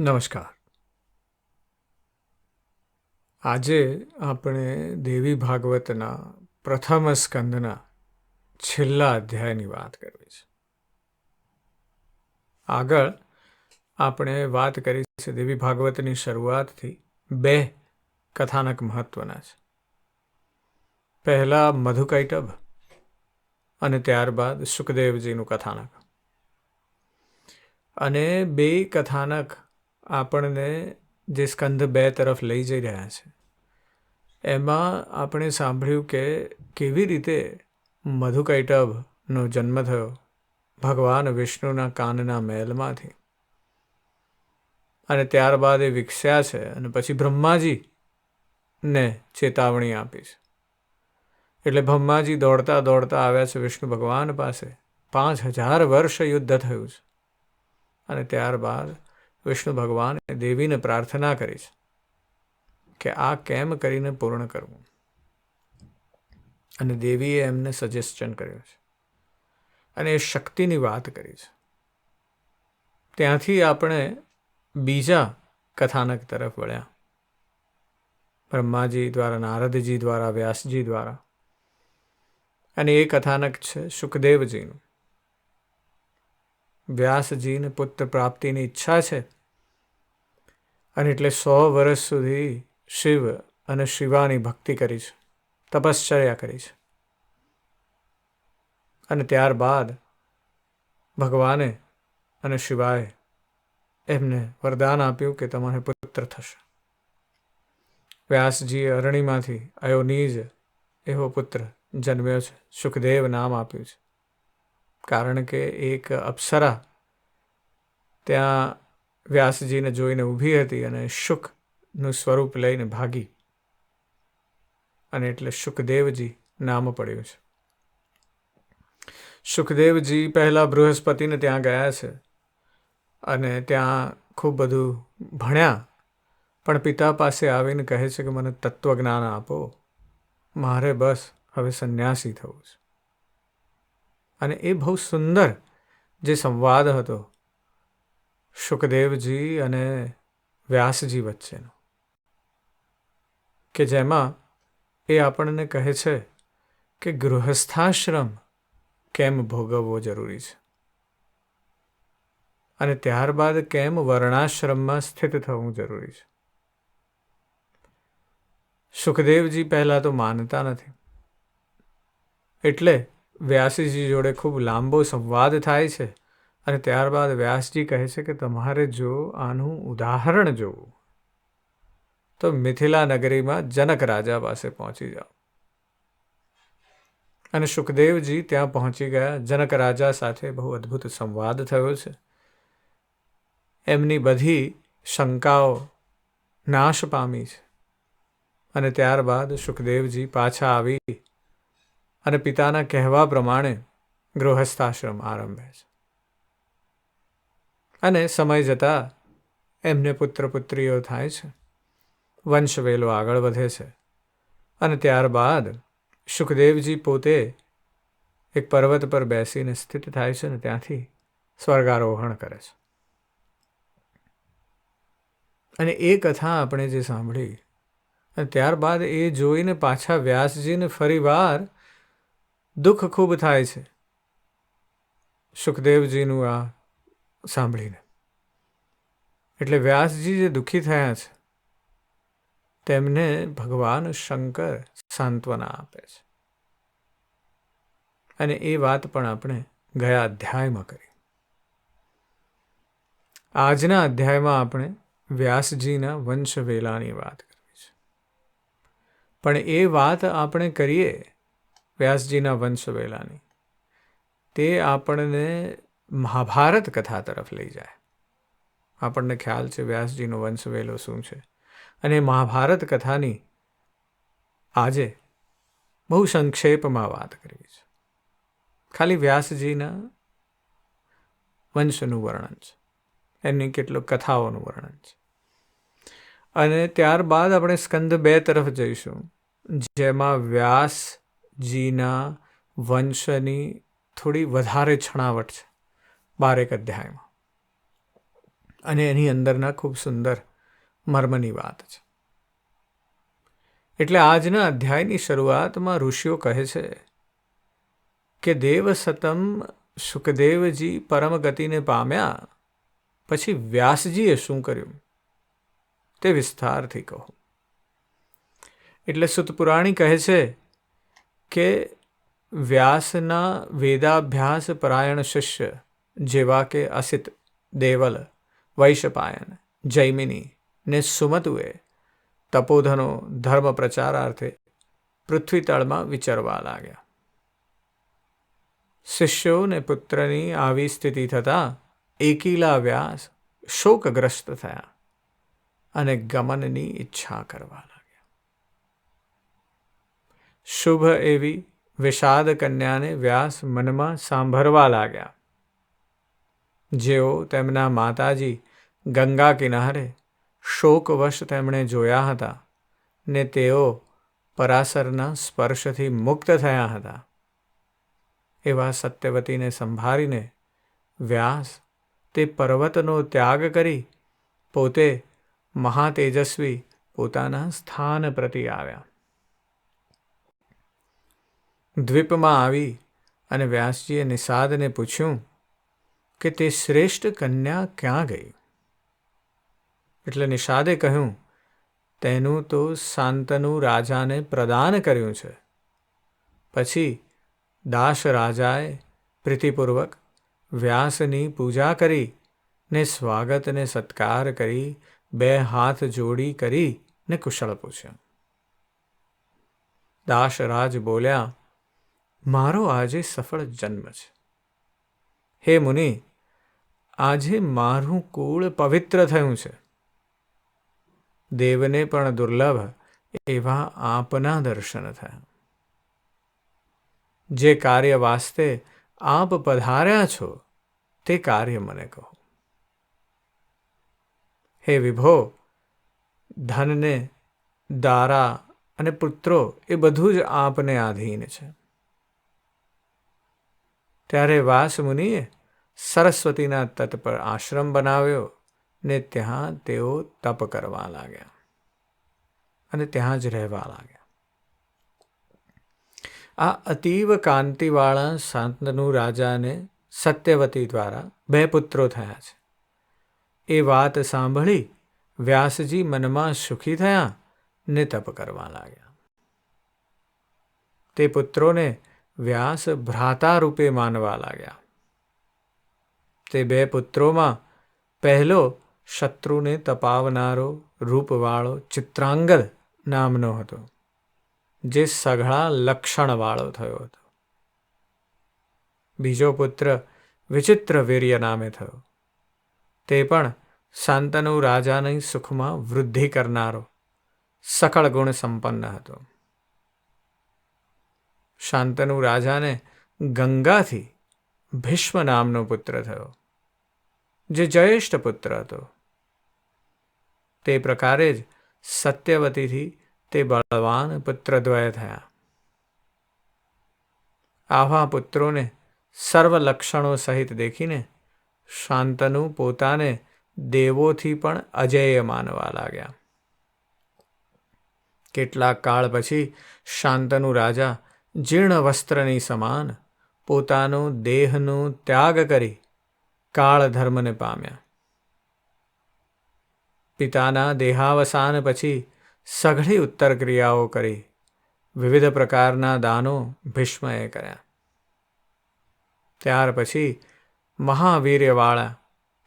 નમસ્કાર. આજે આપણે દેવી ભાગવતના પ્રથમ સ્કંદના છેલ્લા અધ્યાયની વાત કરવી છે. આગળ આપણે વાત કરી છે દેવી ભાગવતની શરૂઆતથી બે કથાનક મહત્વના છે. પહેલા મધુકૈટભ અને ત્યારબાદ સુખદેવજીનું કથાનક. અને બે કથાનક આપણને જે સ્કંદ 2 તરફ લઈ જઈ રહ્યા છે એમાં આપણે સાંભળ્યું કે કેવી રીતે મધુકૈટભનો જન્મ થયો ભગવાન વિષ્ણુના કાનના મહેલમાંથી, અને ત્યારબાદ એ વિકસ્યા છે અને પછી બ્રહ્માજીને ચેતવણી આપી છે. એટલે બ્રહ્માજી દોડતા દોડતા આવ્યા છે વિષ્ણુ ભગવાન પાસે. 5000 વર્ષ યુદ્ધ થયું છે અને ત્યારબાદ વિષ્ણુ ભગવાને દેવીને પ્રાર્થના કરી છે કે આ કેમ કરીને પૂર્ણ કરવું. અને દેવીએ એમને સજેસ્શન કર્યું છે અને એ શક્તિની વાત કરી છે. ત્યાંથી આપણે બીજા કથાનક તરફ વળ્યા, બ્રહ્માજી દ્વારા, નારદજી દ્વારા, વ્યાસજી દ્વારા. અને એ કથાનક છે સુખદેવજીનું. વ્યાસજીને પુત્ર પ્રાપ્તિની ઈચ્છા છે અને એટલે 100 વર્ષ સુધી શિવ અને શિવાની ભક્તિ કરી છે, તપશ્ચર્યા કરી છે. અને ત્યારબાદ ભગવાને અને શિવાએ એમને વરદાન આપ્યું કે તમારે પુત્ર થશે. વ્યાસજીએ અરણીમાંથી અયોનીજ એવો પુત્ર જન્મ્યો છે, સુખદેવ નામ આપ્યું છે. કારણ કે એક અપ્સરા ત્યાં વ્યાસજીને જોઈને ઊભી હતી અને શુકનું સ્વરૂપ લઈને ભાગી, અને એટલે સુખદેવજી નામ પડ્યું છે. સુખદેવજી પહેલા બૃહસ્પતિને ત્યાં ગયા છે અને ત્યાં ખૂબ બધું ભણ્યા, પણ પિતા પાસે આવીને કહે છે કે મને તત્વજ્ઞાન આપો, મારે બસ હવે સંન્યાસી થવું છે. અને એ બહુ સુંદર જે સંવાદ હતો સુખદેવજી અને વ્યાસજી વચ્ચેનો, કે જેમાં એ આપણને કહે છે કે ગૃહસ્થાશ્રમ કેમ ભોગવવો જરૂરી છે અને ત્યારબાદ કેમ વર્ણાશ્રમમાં સ્થિત થવું જરૂરી છે. સુખદેવજી પહેલાં તો માનતા નથી, એટલે વ્યાસજી જોડે ખૂબ લાંબો સંવાદ થાય છે અને ત્યારબાદ વ્યાસજી કહે છે કે તમારે જો આનું ઉદાહરણ જોવું તો મિથિલા નગરીમાં જનક રાજા પાસે પહોંચી જાઓ. અને સુખદેવજી ત્યાં પહોંચી ગયા. જનક રાજા સાથે બહુ અદ્ભુત સંવાદ થયો છે. એમની બધી શંકાઓ નાશ પામી છે અને ત્યારબાદ સુખદેવજી પાછા આવી અને પિતાના કહેવા પ્રમાણે ગૃહસ્થાશ્રમ આરંભે છે. અને સમય જતાં એમને પુત્ર પુત્રીઓ થાય છે, વંશવેલો આગળ વધે છે અને ત્યારબાદ સુખદેવજી પોતે એક પર્વત પર બેસીને સ્થિત થાય છે અને ત્યાંથી સ્વર્ગારોહણ કરે છે. અને એ કથા આપણે જે સાંભળી અને ત્યારબાદ એ જોઈને પાછા વ્યાસજીને ફરી વાર દુઃખ ખૂબ થાય છે સુખદેવજીનું આ સાંભળીને. એટલે વ્યાસજી જે દુઃખી થયા છે તેમને ભગવાન શંકર સાંત્વના આપે છે. અને એ વાત પણ આપણે ગયા અધ્યાયમાં કરી. આજના અધ્યાયમાં આપણે વ્યાસજીના વંશવેલાની વાત કરવી છે. પણ એ વાત આપણે કરીએ વ્યાસજીના વંશવેલાની, તે આપણને મહાભારત કથા તરફ લઈ જાય. આપણને ખ્યાલ છે વ્યાસજીનો વંશવેલો શું છે, અને મહાભારત કથાની આજે બહુ સંક્ષેપમાં વાત કરવી છે. ખાલી વ્યાસજીના વંશનું વર્ણન છે, એની કેટલીક કથાઓનું વર્ણન છે. અને ત્યારબાદ આપણે સ્કંદ 2 તરફ જઈશું, જેમાં વ્યાસજીના વંશની થોડી વધારે છણાવટ છે 12 અધ્યાયમાં. અને એની અંદરના ખૂબ સુંદર મર્મની વાત છે. એટલે આજના અધ્યાયની શરૂઆતમાં ઋષિઓ કહે છે કે દેવ સતમ સુખદેવજી પરમ ગતિને પામ્યા પછી વ્યાસજીએ શું કર્યું તે વિસ્તારથી કહો. એટલે સુતપુરાણી કહે છે કે વ્યાસના વેદાભ્યાસ પરાયણ શિષ્ય જેવા કે અસિત, દેવલ, વૈશપાયન, જૈમિની ને સુમતુએ તપોધનો ધર્મ પ્રચારાર્થે પૃથ્વી તળમાં વિચરવા લાગ્યા. શિષ્યો ને પુત્રની આવી સ્થિતિ થતાં એકીલા વ્યાસ શોકગ્રસ્ત થયા અને ગમનની ઈચ્છા કરવા લાગ્યા. શુભ એવી વિષાદ કન્યાને વ્યાસ મનમાં સાંભળવા લાગ્યા. જેઓ તેમના માતાજી ગંગા કિનારે શોકવશ તેમણે જોયા હતા ને તેઓ પરાશરના સ્પર્શથી મુક્ત થયા હતા, એવા સત્યવતીને સંભાળીને વ્યાસ તે પર્વતનો ત્યાગ કરી પોતે મહાતેજસ્વી પોતાના સ્થાન પ્રતિ આવ્યા. દ્વીપમાં આવી અને વ્યાસજીએ નિષાદને પૂછ્યું કે તે શ્રેષ્ઠ કન્યા ક્યાં ગઈ? એટલે નિષાદે કહ્યું, તેનું તો શાંતનુ રાજાને પ્રદાન કર્યું છે. પછી દાસ રાજાએ પ્રીતિપૂર્વક વ્યાસની પૂજા કરી ને સ્વાગત ને સત્કાર કરી 2 હાથ જોડી કરી ને કુશળ પૂછ્યા. દાસરાજ બોલ્યા, મારો આજે સફળ જન્મ છે. હે મુનિ, આજે મારું કુળ પવિત્ર થયું છે. દેવને પણ દુર્લભ એવા આપના દર્શન થયા. જે કાર્ય વાસ્તે આપ પધાર્યા છો તે કાર્ય મને કહો. હે વિભો, ધનને, દારા અને પુત્રો એ બધું જ આપને આધીન છે. ત્યારે વાસ મુનિએ સરસ્વતીના તટ પર આશ્રમ બનાવ્યો ને ત્યાં તેઓ તપ કરવા લાગ્યા અને ત્યાં જ રહેવા લાગ્યા. આ અતીવ કાંતિવાળા શાંતનુ રાજાને સત્યવતી દ્વારા 2 પુત્રો થયા છે. એ વાત સાંભળી વ્યાસજી મનમાં સુખી થયા ને તપ કરવા લાગ્યા. તે પુત્રોને વ્યાસ ભ્રાતા રૂપે માનવા લાગ્યા. તે 2 પુત્રોમાં પહેલો શત્રુને તપાવનારો રૂપવાળો ચિત્રાંગદ નામનો હતો, જે સઘળા લક્ષણવાળો થયો હતો. બીજો પુત્ર વિચિત્ર વીર્ય નામે થયો. તે પણ શાંતનુ રાજાની સુખમાં વૃદ્ધિ કરનારો સકળ ગુણ સંપન્ન હતો. શાંતનુ રાજાને ગંગાથી ભીષ્મ નામનો પુત્ર થયો, જે જ્યેષ્ઠ પુત્ર હતો. તે પ્રકારે જ સત્યવતીથી તે બળવાન પુત્રદ્વય થયા. આવા પુત્રોને સર્વ લક્ષણો સહિત દેખીને શાંતનુ પોતાને દેવોથી પણ અજેય માનવા લાગ્યા. કેટલાક કાળ પછી શાંતનુ રાજા જીર્ણ વસ્ત્રની સમાન પોતાનો દેહનો ત્યાગ કરી કાળ ધર્મને પામ્યા. પિતાના દેહાવસાન પછી સઘળી ઉત્તર ક્રિયાઓ કરી વિવિધ પ્રકારના દાનો ભીષ્મએ કર્યા. ત્યાર પછી મહાવીર્યવાળા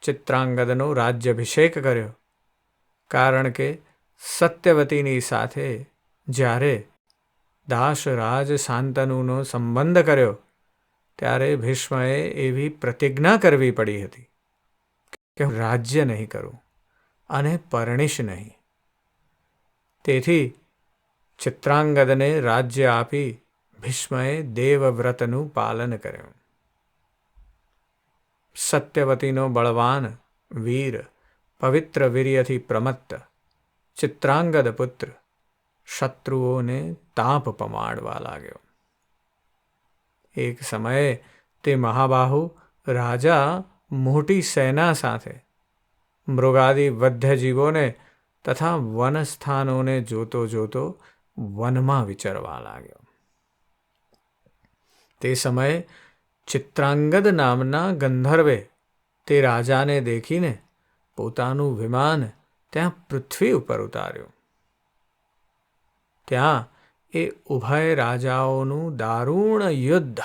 ચિત્રાંગદનો રાજ્યાભિષેક કર્યો. કારણ કે સત્યવતીની સાથે જ્યારે દાસરાજ શાંતનુનો સંબંધ કર્યો ત્યારે ભીષ્મએ એવી પ્રતિજ્ઞા કરવી પડી હતી કે હું રાજ્ય નહીં કરું અને પરણીશ નહીં. તેથી ચિત્રાંગદને રાજ્ય આપી ભીષ્મએ દેવવ્રતનું પાલન કર્યું. સત્યવતીનો બળવાન, વીર, પવિત્ર વીર્યથી પ્રમત્ત ચિત્રાંગદ પુત્ર શત્રુઓને તાપ પમાડવા લાગ્યો. એક સમયે તે મહાબાહુ રાજા મોટી સેના સાથે મૃગાદિ વધ્યજીવોને તથા વનસ્થાનોને જોતો જોતો વનમાં વિચરવા લાગ્યો. તે સમયે ચિત્રાંગદ નામના ગંધર્વે તે રાજાને દેખીને પોતાનું વિમાન ત્યાં પૃથ્વી ઉપર ઉતાર્યું. ત્યાં એ ઉભય રાજાઓનું દારૂણ યુદ્ધ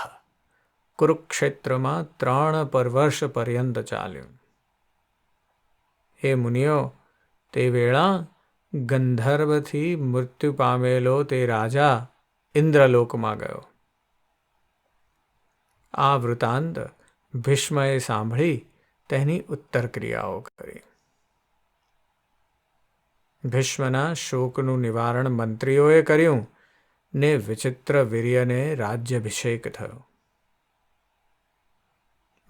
કુરુક્ષેત્રમાં 3 વર્ષ પર્યંત ચાલ્યું. હે મુનિઓ, તે વેળા ગંધર્વથી મૃત્યુ પામેલો તે રાજા ઇન્દ્રલોકમાં ગયો. આ વૃતાંત ભીષ્મએ સાંભળી તેની ઉત્તર ક્રિયાઓ કરી. ભીષ્મના શોકનું નિવારણ મંત્રીઓએ કર્યું ને વિચિત્ર વીર્યને રાજ્યાભિષેક થયો.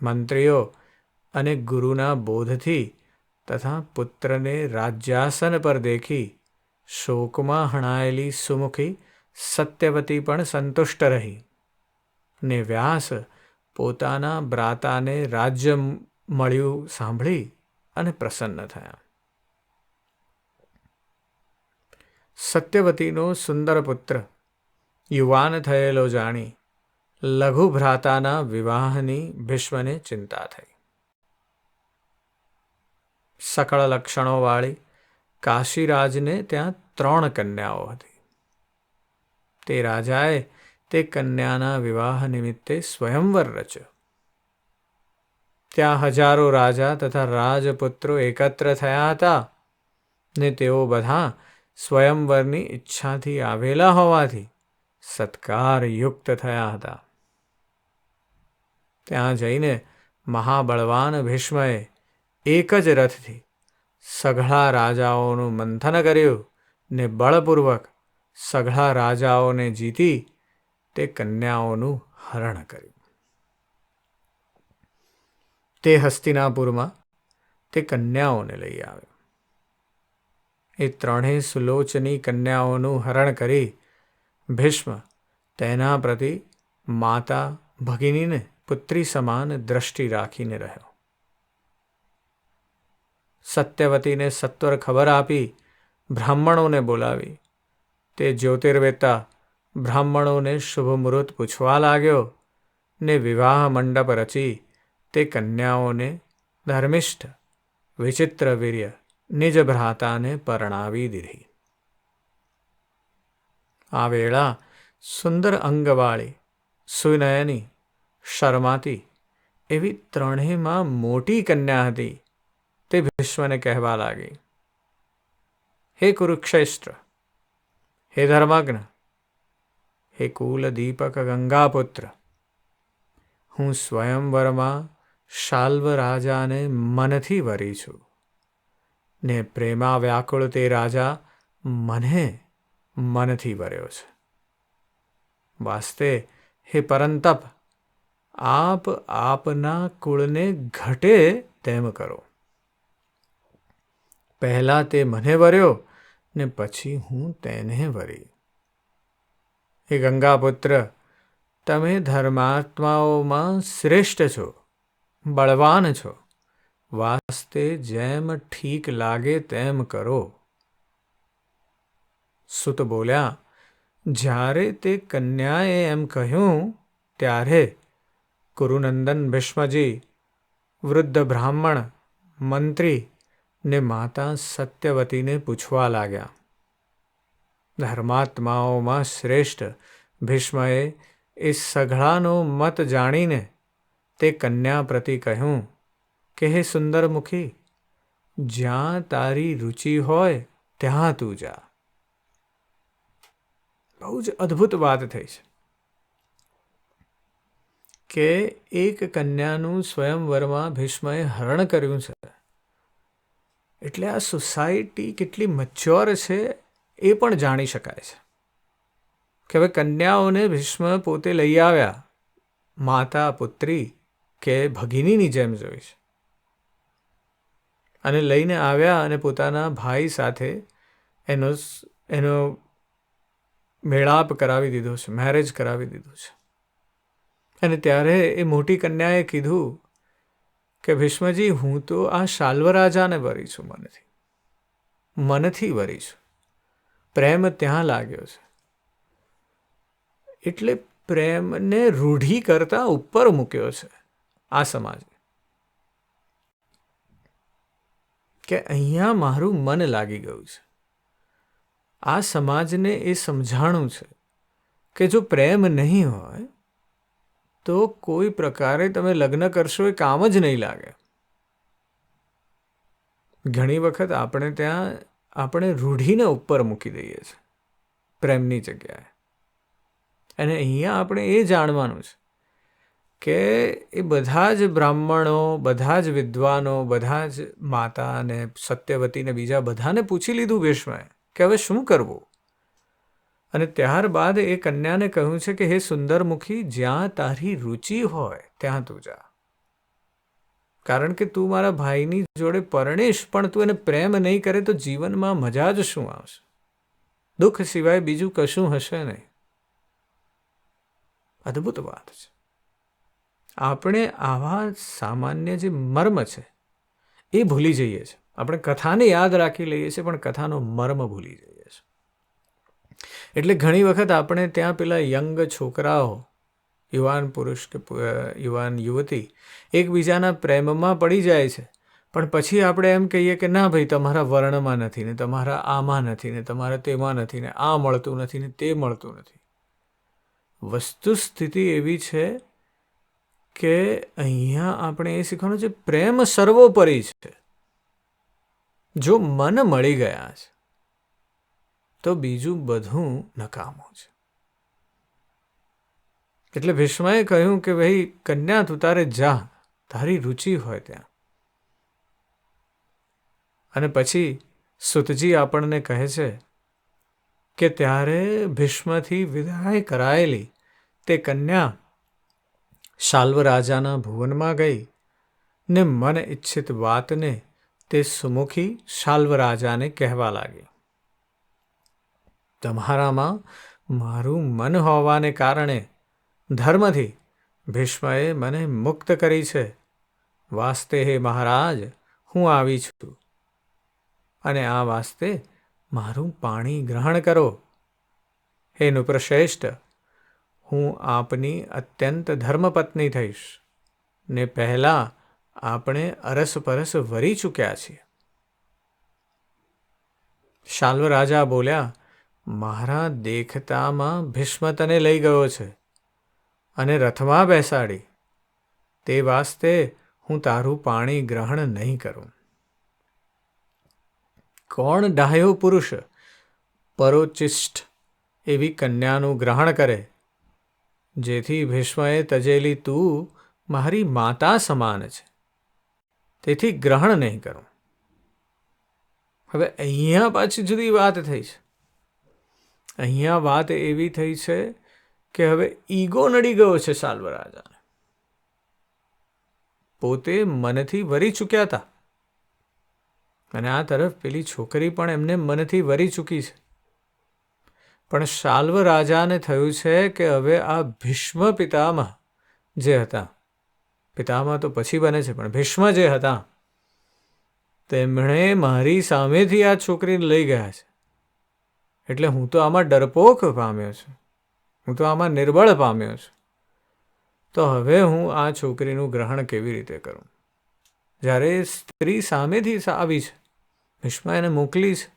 મંત્રીઓ અને ગુરુના બોધથી તથા પુત્રને રાજ્યાસન પર દેખી શોકમાં હણાયેલી સુમુખી સત્યવતી પણ સંતુષ્ટ રહી ને વ્યાસ પોતાના ભ્રાતાને રાજ્ય મળ્યું સાંભળી અને પ્રસન્ન થયા. સત્યવતીનો સુંદર પુત્ર યુવાન થયેલો જાણી લઘુ ભ્રાતાના વિવાહની ભીષ્મને ચિંતા થઈ. સકળ લક્ષણોવાળી કાશીરાજને ત્યાં 3 કન્યાઓ હતી. તે રાજાએ તે કન્યાના વિવાહ નિમિત્તે સ્વયંવર રચ્યો. ત્યાં હજારો રાજા તથા રાજપુત્રો એકત્ર થયા હતા ને તેઓ બધા સ્વયંવરની ઈચ્છાથી આવેલા હોવાથી સત્કારયુક્ત થયા હતા. ત્યાં જઈને મહાબળવાન ભીષ્મએ એક જ રથથી સઘળા રાજાઓનું મંથન કર્યું ને બળપૂર્વક સઘળા રાજાઓને જીતી તે કન્યાઓનું હરણ કર્યું. તે હસ્તિનાપુરમાં તે કન્યાઓને લઈ આવ્યો. એ 3 સુલોચની કન્યાઓનું હરણ કરી ભીષ્મ તેના પ્રતિ માતા ભગિનીને પુત્રી સમાન દ્રષ્ટિ રાખીને રહ્યો. સત્યવતીને સત્વર ખબર આપી બ્રાહ્મણોને બોલાવી તે જ્યોતિર્વેતા બ્રાહ્મણોને શુભ મુહૂર્ત પૂછવા લાગ્યો ને વિવાહ મંડપ રચી તે કન્યાઓને ધર્મિષ્ઠ વિચિત્ર વીર્ય નિજ ભ્રાતાને પરણાવી દીધી. આ વેળા સુંદર અંગવાળી સુનયની શર્માતી એવી 3માં મોટી કન્યા હતી. તે ભીષ્મને કહેવા લાગી, હે કુરુક્ષેત્ર, હે ધર્મજ્ઞ, હે કુલ દીપક ગંગાપુત્ર, હું સ્વયંવરમાં શાલ્વ રાજાને મનથી વરી છું ને પ્રેમા વ્યાકુળ તે રાજા મને મનથી વર્યો છે. વાસ્તે હે પરંતપ, આપ આપના કુળને ઘટે તેમ કરો. પહેલા તે મને વર્યો ને પછી હું તેને વરી. હે ગંગાપુત્ર, તમે ધર્માત્માઓમાં શ્રેષ્ઠ છો, બળવાન છો. વાસ્તે જેમ ઠીક લાગે તેમ કરો. સુત બોલ્યા, જ્યારે તે કન્યાએ એમ કહ્યું ત્યારે કુરુનંદન ભીષ્મજી, વૃદ્ધ બ્રાહ્મણ, મંત્રી ને માતા સત્યવતીને પૂછવા લાગ્યા. ધર્માત્માઓમાં શ્રેષ્ઠ ભીષ્મએ એ સઘળાનો મત જાણીને તે કન્યા પ્રતિ કહ્યું કે હે સુંદરમુખી, જ્યાં તારી રુચિ હોય ત્યાં તું જા. બહુ જ અદ્ભુત વાત થઈ છે કે એક કન્યાનું સ્વયંવરમાં ભીષ્મએ હરણ કર્યું છે. એટલે આ સોસાયટી કેટલી મચ્યોર છે એ પણ જાણી શકાય છે કે હવે કન્યાઓને ભીષ્મ પોતે લઈ આવ્યા, માતા પુત્રી કે ભગિનીની જેમ જોઈ છે અને લઈને આવ્યા અને પોતાના ભાઈ સાથે એનો મેળાપ કરાવી દીધો છે, મેરેજ કરાવી દીધું છે. અને ત્યારે એ મોટી કન્યાએ કીધું કે ભીષ્મજી, હું તો આ શાલ્વરાજાને વરી છું, મનથી વરી છું. પ્રેમ ત્યાં લાગ્યો છે. એટલે પ્રેમને રૂઢિ કરતા ઉપર મૂક્યો છે આ સમાજ, કે અહીંયા મારું મન લાગી ગયું છે. આ સમાજને એ સમજાણું છે કે જો પ્રેમ નહીં હોય તો કોઈ પ્રકારે તમે લગ્ન કરશો એ કામ જ નહીં લાગે. ઘણી વખત આપણે રૂઢિને ઉપર મૂકી દઈએ છીએ પ્રેમની જગ્યાએ. અને અહીંયા આપણે એ જાણવાનું છે કે એ બધા જ બ્રાહ્મણો, બધા જ વિદ્વાનો, બધા જ માતા અને સત્યવતીને બીજા બધાને પૂછી લીધું ભીષ્મએ કે હવે શું કરવું. અને ત્યારબાદ એ કન્યાને કહ્યું છે કે હે સુંદરમુખી, જ્યાં તારી રુચિ હોય ત્યાં તું જા. કારણ કે તું મારા ભાઈની જોડે પરણીશ પણ તું એને પ્રેમ નહીં કરે તો જીવનમાં મજા જ શું આવશે? દુઃખ સિવાય બીજું કશું હશે નહીં. અદ્ભુત વાત છે. આપણે આવા સામાન્ય જે મર્મ છે એ ભૂલી જઈએ છીએ. આપણે કથાને યાદ રાખી લઈએ છીએ પણ કથાનો મર્મ ભૂલી જઈએ છીએ. એટલે ઘણી વખત આપણે ત્યાં પેલા યંગ છોકરાઓ, યુવાન પુરુષ કે યુવાન યુવતી એકબીજાના પ્રેમમાં પડી જાય છે, પણ પછી આપણે એમ કહીએ કે ના ભાઈ, તમારા વર્ણમાં નથી ને, તમારા આમાં નથી ને, તમારા તેમાં નથી ને, આ મળતું નથી ને, તે મળતું નથી. વસ્તુ સ્થિતિ એવી છે કે અહીંયા આપણે એ શીખવાનું છે, પ્રેમ સર્વોપરી છે. જો મન મળી ગયા છે તો બીજું બધું નકામું છે. એટલે ભીષ્મએ કહ્યું કે ભાઈ કન્યા, તું તારે જા, તારી રુચિ હોય ત્યાં. અને પછી સુતજી આપણને કહે છે કે ત્યારે ભીષ્મથી વિદાય કરાયેલી તે કન્યા શાલ્વ રાજાના ભુવનમાં ગઈ ને મન ઇચ્છિત વાતને તે સુમુખી શાલ્વ રાજાને કહેવા લાગી. તમારામાં મારું મન હોવાને કારણે ધર્મથી ભીષ્મએ મને મુક્ત કરી છે. વાસ્તે હે મહારાજ, હું આવી છું અને આ વાસ્તે મારું પાણી ગ્રહણ કરો. હે નૃપશ્રેષ્ઠ, હું આપની અત્યંત ધર્મપત્ની થઈશ ને પહેલાં આપણે અરસપરસ વરી ચૂક્યા છીએ. શાલ્વ રાજા બોલ્યા, મારા દેખતામાં ભીષ્મ તને લઈ ગયો છે અને રથમાં બેસાડી, તે વાસ્તે હું તારું પાણી ગ્રહણ નહીં કરું. કોણ ડાહ્યો પુરુષ પરોચિષ્ઠ એવી કન્યાનું ગ્રહણ કરે, જેથી ભીષ્મએ તજેલી તું મારી માતા સમાન છે, તેથી ગ્રહણ નહીં કરું. હવે અહીંયા પાછી જુદી વાત થઈ છે. અહીંયા વાત એવી થઈ છે કે હવે ઈગો નડી ગયો છે શાલ્વ રાજાને. પોતે મનથી વરી ચૂક્યા હતા અને આ તરફ પેલી છોકરી પણ એમને મનથી વરી ચૂકી છે. પણ શાલ્વ રાજાને થયું છે કે હવે આ ભીષ્મ પિતામહ જે હતા, પિતામહ તો પછી બને છે, પણ ભીષ્મ જે હતા તેમણે મારી સામેથી આ છોકરીને લઈ ગયા છે. એટલે હું તો આમાં ડરપોક પામ્યો છું, હું તો આમાં નિર્બળ પામ્યો છું. તો હવે હું આ છોકરીનું ગ્રહણ કેવી રીતે કરું? જ્યારે સ્ત્રી સામેથી આવી છે, ભીષ્મ એને મોકલી છે,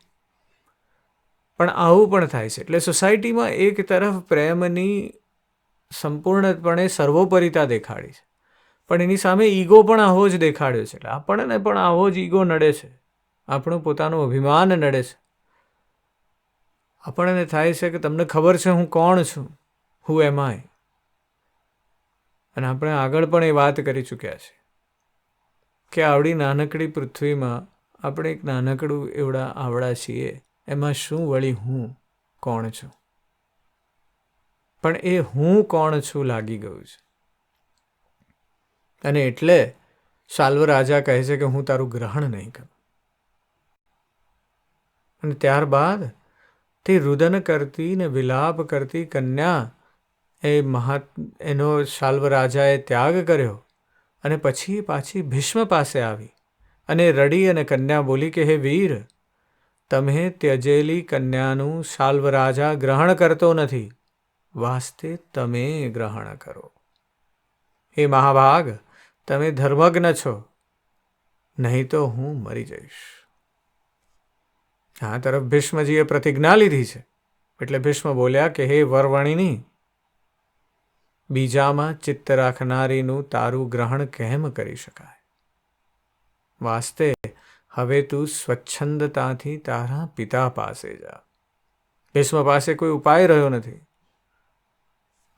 પણ આવું પણ થાય છે. એટલે સોસાયટીમાં એક તરફ પ્રેમની સંપૂર્ણપણે સર્વોપરિતા દેખાડી છે, પણ એની સામે ઈગો પણ આવો જ દેખાડ્યો છે. એટલે આપણને પણ આવો જ ઈગો નડે છે, આપણું પોતાનું અભિમાન નડે છે. આપણને થાય છે કે તમને ખબર છે હું કોણ છું, હુ એમ આઈ. અને આપણે આગળ પણ એ વાત કરી ચૂક્યા છે કે આવડી નાનકડી પૃથ્વીમાં આપણે એક નાનકડું આવડા છીએ, એમાં શું વળી હું કોણ છું? પણ એ હું કોણ છું લાગી ગયું છે. અને એટલે શાલ્વ રાજા કહે છે કે હું તારું ગ્રહણ નહીં કરું. અને ત્યારબાદ તે રુદન કરતી ને વિલાપ કરતી કન્યા એનો શાલ્વ રાજાએ ત્યાગ કર્યો અને પછી પાછી ભીષ્મ પાસે આવી અને રડી અને કન્યા બોલી કે હે વીર, તમે ત્યજેલી કન્યાનું શાલ્વ રાજા ગ્રહણ કરતો નથી, વાસ્તે તમે ગ્રહણ કરો. હે મહાભાગ, તમે ધર્મજ્ઞ છો, નહીં તો હું મરી જઈશ. આ તરફ ભીષ્મજીએ પ્રતિજ્ઞા લીધી છે એટલે ભીષ્મ બોલ્યા કે હે વરવણિની, બીજામાં ચિત્ત રાખનારીનું તારું ગ્રહણ કેમ કરી શકાય? વાસ્તે હવે તું સ્વચ્છંદતાથી તારા પિતા પાસે જા. ભીષ્મ પાસે કોઈ ઉપાય રહ્યો નથી.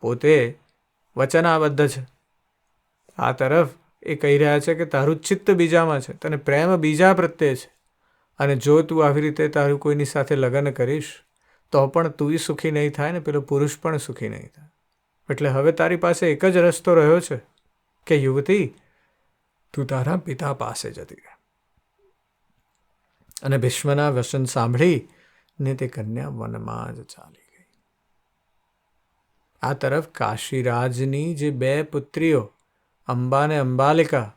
પોતે વચનાબદ્ધ છે. આ તરફ એ કહી રહ્યા છે કે તારું ચિત્ત બીજામાં છે, તને પ્રેમ બીજા પ્રત્યે છે, અને જો તું આવી રીતે તારું કોઈની સાથે લગ્ન કરીશ તો પણ તું સુખી નહીં થાય ને પેલો પુરુષ પણ સુખી નહીં થાય. એટલે હવે તારી પાસે એક જ રસ્તો રહ્યો છે કે યુવતી, તું તારા પિતા પાસે જતી રહે. અને ભીષ્મના વચન સાંભળી ને તે કન્યા વનમાં જ ચાલી ગઈ. આ તરફ કાશીરાજની જે 2 પુત્રીઓ અંબા ને અંબાલિકા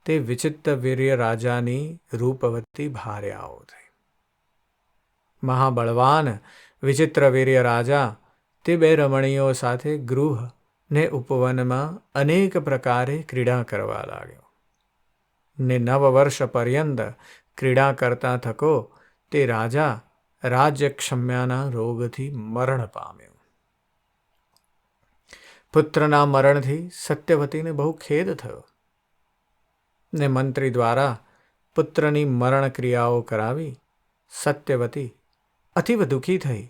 તે વિચિત્રવીર્ય રાજાની રૂપવતી ભાર્યાઓ થઈ. મહાબળવાન વિચિત્રવીર્ય રાજા તે 2 રમણીઓ સાથે ગૃહ ને ઉપવનમાં અનેક પ્રકારે ક્રીડા કરવા લાગ્યો. ને 9 વર્ષ પર્યંત ક્રીડા કરતા થકો તે રાજા રાજ્યક્ષમ્યાના રોગથી મરણ પામ્યો. પુત્રના મરણથી સત્યવતીને બહુ ખેદ થયો ને મંત્રી દ્વારા પુત્રની મરણ ક્રિયાઓ કરાવી સત્યવતી અતિવ દુઃખી થઈ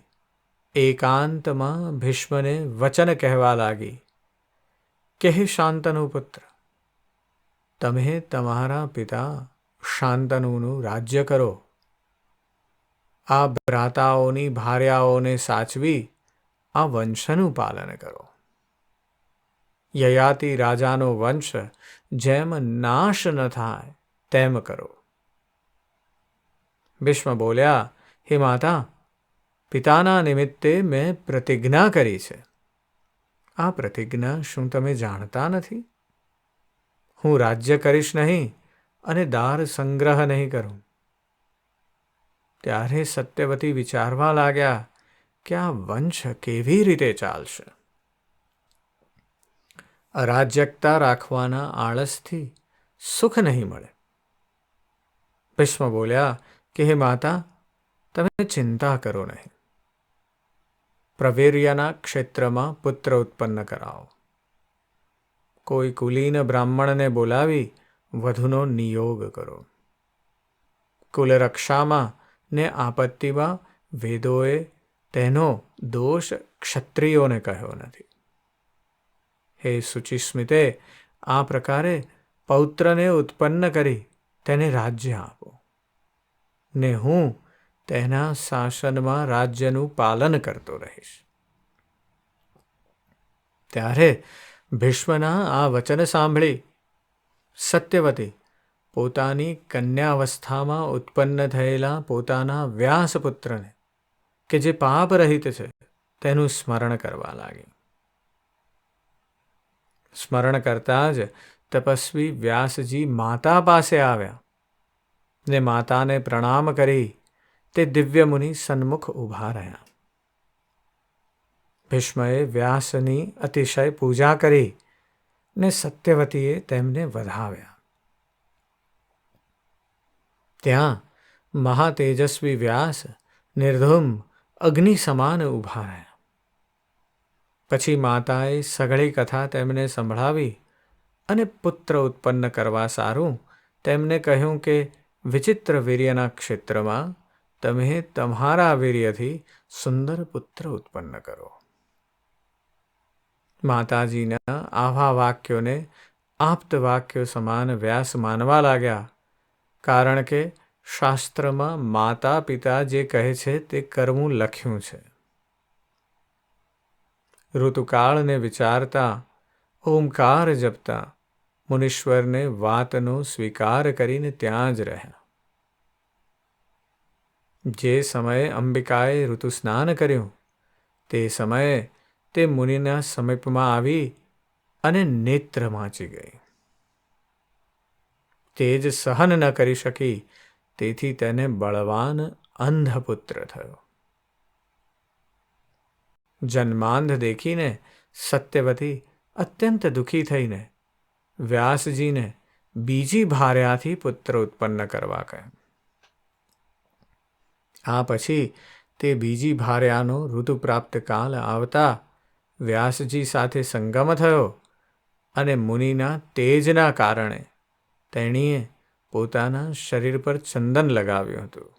એકાંતમાં ભીષ્મને વચન કહેવા લાગી કે હે શાંતનુ પુત્ર, તમે તમારા પિતા શાંતનુનું રાજ્ય કરો. આ ભ્રાતાઓની ભાર્યાઓને સાચવી આ વંશનું પાલન કરો. યયાતિ રાજાનો વંશ જેમ નાશ ન થાય તેમ કરો. ભીષ્મ બોલ્યા, હે માતા, પિતાના નિમિત્તે મેં પ્રતિજ્ઞા કરી છે. આ પ્રતિજ્ઞા શું તમે જાણતા નથી? હું રાજ્ય કરીશ નહીં અને દાર સંગ્રહ નહીં કરું. ત્યારે સત્યવતી વિચારવા લાગ્યા કે આ વંશ કેવી રીતે ચાલશે. અરાજ્યકતા રાખવાના આળસથી સુખ નહીં મળે. ભીષ્મ બોલ્યા કે હે માતા, તમે ચિંતા કરો નહીં. પ્રવીર્યના ક્ષેત્રમાં પુત્ર ઉત્પન્ન કરાવો. કોઈ કુલીન બ્રાહ્મણને બોલાવી વધુનો નિયોગ કરો. કુલરક્ષામાં ને આપત્તિમાં વેદોએ તેનો દોષ ક્ષત્રિયોને કહ્યો નથી. હે શુચિસ્મિતે, આ પ્રકારે પૌત્રને ઉત્પન્ન કરી તેને રાજ્ય આપો ને હું તેના શાસનમાં રાજ્યનું પાલન કરતો રહીશ. ત્યારે ભીષ્મના આ વચન સાંભળી સત્યવતી પોતાની કન્યાવસ્થામાં ઉત્પન્ન થયેલા પોતાના વ્યાસપુત્રને કે જે પાપ રહિત છે તેનું સ્મરણ કરવા લાગી. સ્મરણ કરતા જ તપસ્વી વ્યાસજી માતા પાસે આવ્યા ને માતાને પ્રણામ કરી તે દિવ્ય મુનિ સન્મુખ ઊભા રહ્યા. ભીષ્મએ વ્યાસની અતિશય પૂજા કરી ને સત્યવતીએ તેમને વધાવ્યા. ત્યાં મહાતેજસ્વી વ્યાસ નિર્ધૂમ અગ્નિ સમાન ઊભા રહ્યા. પછી માતાએ સઘળી કથા તેમને સંભળાવી અને પુત્ર ઉત્પન્ન કરવા સારું તેમને કહ્યું કે વિચિત્ર વીર્યના ક્ષેત્રમાં તમે તમારા વીર્યથી સુંદર પુત્ર ઉત્પન્ન કરો. માતાજીના આવા વાક્યોને આપ્ત વાક્યો સમાન વ્યાસ માનવા લાગ્યા, કારણ કે શાસ્ત્રમાં માતા પિતા જે કહે છે તે કરવું લખ્યું છે. ઋતુકાળને વિચારતા ઓમકાર જપતા મુનીશ્વરને વાતનો સ્વીકાર કરીને ત્યાં જ રહ્યા. જે સમયે અંબિકાએ ઋતુસ્નાન કર્યું તે સમયે તે મુનિના સમીપમાં આવી અને નેત્ર વાંચી ગઈ. તેજ સહન ન કરી શકી, તેથી તેને બળવાન અંધપુત્ર થયો. જન્માંધ દેખીને સત્યવતી અત્યંત દુઃખી થઈને વ્યાસજીને બીજી ભાર્યાથી પુત્ર ઉત્પન્ન કરવા કહ્યું. આ પછી તે બીજી ભાર્યાનો ઋતુ પ્રાપ્ત કાળ આવતા વ્યાસજી સાથે સંગમ થયો અને મુનિના તેજના કારણે તેણીએ પોતાના શરીર પર ચંદન લગાવ્યું હતું.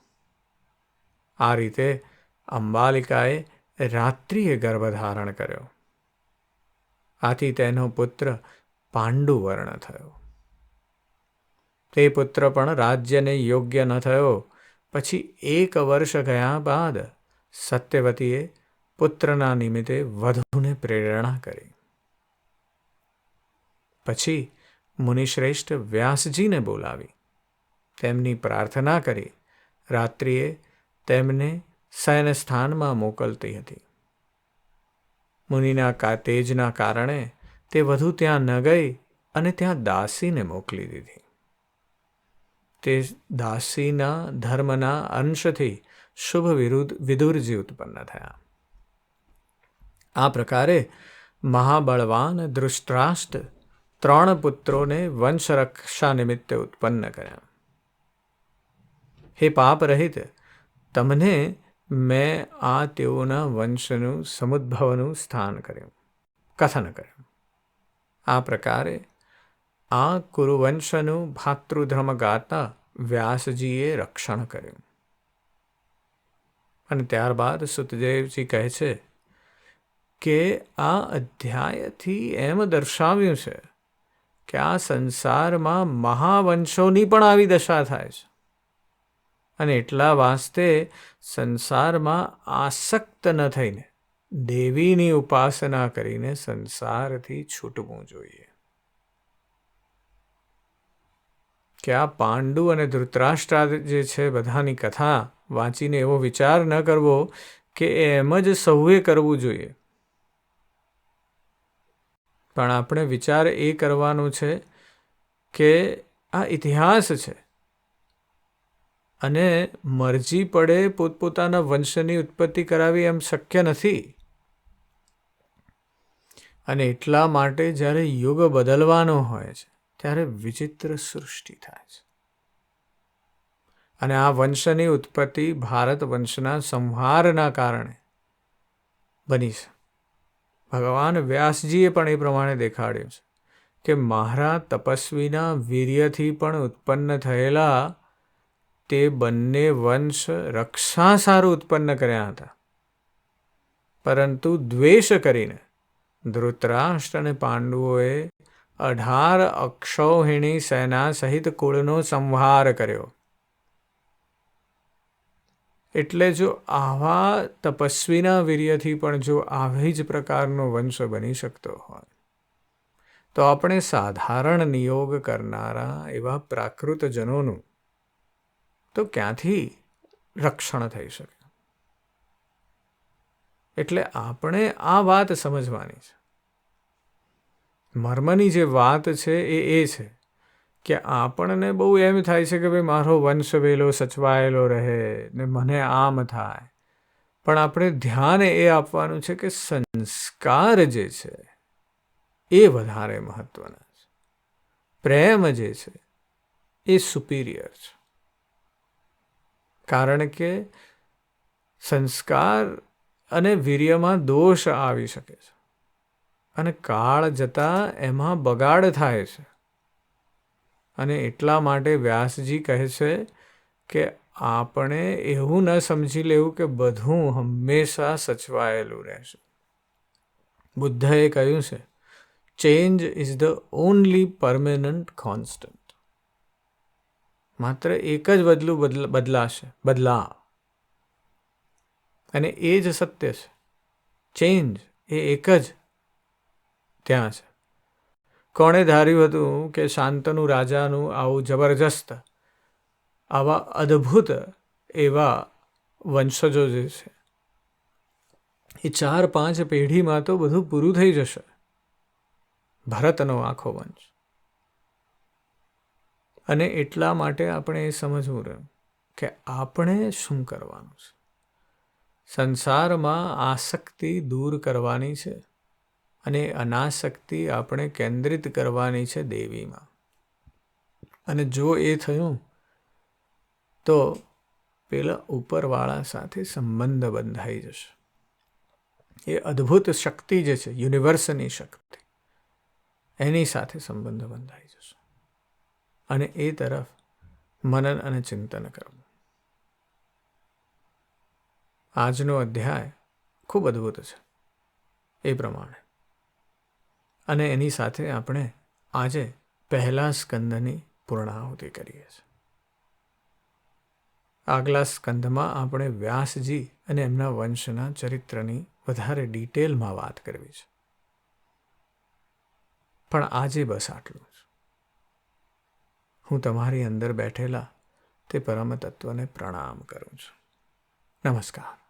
આ રીતે અંબાલિકાએ રાત્રિએ ગર્ભધારણ કર્યો. આથી તેનો પુત્ર પાંડુવર્ણ થયો. તે પુત્ર પણ રાજ્યને યોગ્ય ન થયો. પછી 1 વર્ષ ગયા બાદ સત્યવતીએ પુત્રના નિમિત્તે વધુને પ્રેરણા કરી. પછી મુનિશ્રેષ્ઠ વ્યાસજીને બોલાવી તેમની પ્રાર્થના કરી રાત્રિએ તેમને શયન સ્થાનમાં મોકલતી હતી. મુનિના તેજના કારણે તે વધુ ત્યાં ન ગઈ અને ત્યાં દાસીને મોકલી દીધી. તે દાસીના ધર્મના અંશથી શુભ વિદુરજી ઉત્પન્ન થયા. આ પ્રકારે મહાબળવાન ધૃતરાષ્ટ્ર 3 પુત્રોને વંશરક્ષા નિમિત્તે ઉત્પન્ન કર્યા. હે પાપ રહિત, તમને મેં આ તેઓના વંશનું સમુદ્ભવનું સ્થાન કર્યું, કથન કર્યું. આ પ્રકારે આ કુરુવંશનું ભાતૃધર્મ ગાતા વ્યાસજીએ રક્ષણ કર્યું. અને ત્યારબાદ સુતદેવજી કહે છે કે આ અધ્યાયથી એમ દર્શાવ્યું છે કે આ સંસારમાં મહાવંશોની પણ આવી દશા થાય છે અને એટલા વાસ્તે સંસારમાં આસક્ત ન થઈને દેવીની ઉપાસના કરીને સંસારથી છૂટવું જોઈએ. કે આ પાંડુ અને ધૃતરાષ્ટ્ર જે છે બધાની કથા વાંચીને એવો વિચાર ન કરવો કે એમ જ સૌએ કરવું જોઈએ. પણ આપણે વિચાર એ કરવાનો છે કે આ ઇતિહાસ છે અને મરજી પડે પોતપોતાના વંશની ઉત્પત્તિ કરાવી એમ શક્ય નથી. અને એટલા માટે જ્યારે યુગ બદલવાનો હોય છે ત્યારે વિચિત્ર સૃષ્ટિ થાય છે. અને આ વંશની ઉત્પત્તિ ભારત વંશના સંહારના કારણે બની છે. ભગવાન વ્યાસજીએ પણ એ પ્રમાણે દેખાડ્યું છે કે મારા તપસ્વીના વીર્યથી પણ ઉત્પન્ન થયેલા તે બંને વંશ રક્ષા સારું ઉત્પન્ન કર્યા હતા. પરંતુ દ્વેષ કરીને ધૃતરાષ્ટ્ર અને પાંડવોએ 18 અક્ષૌહિણી સેના સહિત કુળનો સંહાર કર્યો. એટલે જો આવા તપસ્વીના વીર્યથી પણ જો આવી જ પ્રકારનો વંશ બની શકતો હોય તો આપણે સાધારણ નિયોગ કરનારા એવા પ્રાકૃતજનોનું તો ક્યાંથી રક્ષણ થઈ શકે. એટલે આપણે આ વાત સમજવાની છે. મર્મની જે વાત છે એ છે કે આપણને બહુ એમ થાય છે કે ભાઈ મારો વંશ વેલો સચવાયેલો રહે ને મને આમ થાય. પણ આપણે ધ્યાન એ આપવાનું છે કે સંસ્કાર જે છે એ વધારે મહત્વના છે. પ્રેમ જે છે એ સુપિરિયર છે. કારણ કે સંસ્કાર અને વીર્યમાં દોષ આવી શકે છે અને કાળ જતાં એમાં બગાડ થાય છે. અને એટલા માટે વ્યાસજી કહે છે કે આપણે એવું ન સમજી લેવું કે બધું હંમેશા સચવાયેલું રહેશે. બુદ્ધએ કહ્યું છે change is the only permanent constant. માત્ર એક જ બદલાશે, બદલાવ. અને એ જ સત્ય છે. ચેન્જ એ એક જ ત્યાં છે. કોણે ધાર્યું હતું કે શાંતનુ રાજાનું આવું જબરજસ્ત આવા અદ્ભુત એવા વંશજો જે છે એ 4-5 પેઢીમાં તો બધું પૂરું થઈ જશે. ભરતનો આખો વંશ અને એટલા માટે આપણે એ સમજવું રહ્યું કે આપણે શું કરવાનું છે. સંસારમાં આસક્તિ દૂર કરવાની છે અને અનાસક્તિ આપણે કેન્દ્રિત કરવાની છે દેવીમાં. અને જો એ થયું તો પેલા ઉપરવાળા સાથે સંબંધ બંધાઈ જશે. એ અદ્ભુત શક્તિ જે છે, યુનિવર્સની શક્તિ, એની સાથે સંબંધ બંધાઈ જશે અને એ તરફ મનન અને ચિંતન કરવું. આજનો અધ્યાય ખૂબ અદ્ભુત છે એ પ્રમાણે. અને એની સાથે આપણે આજે પહેલા સ્કંદની પૂર્ણાહુતિ કરીએ છીએ. આગલા સ્કંદમાં આપણે વ્યાસજી અને એમના વંશના ચરિત્રની વધારે ડિટેલમાં વાત કરવી છે. પણ આજે બસ આટલું જ. હું તમારી અંદર બેઠેલા તે પરમ તત્વને પ્રણામ કરું છું. નમસ્કાર.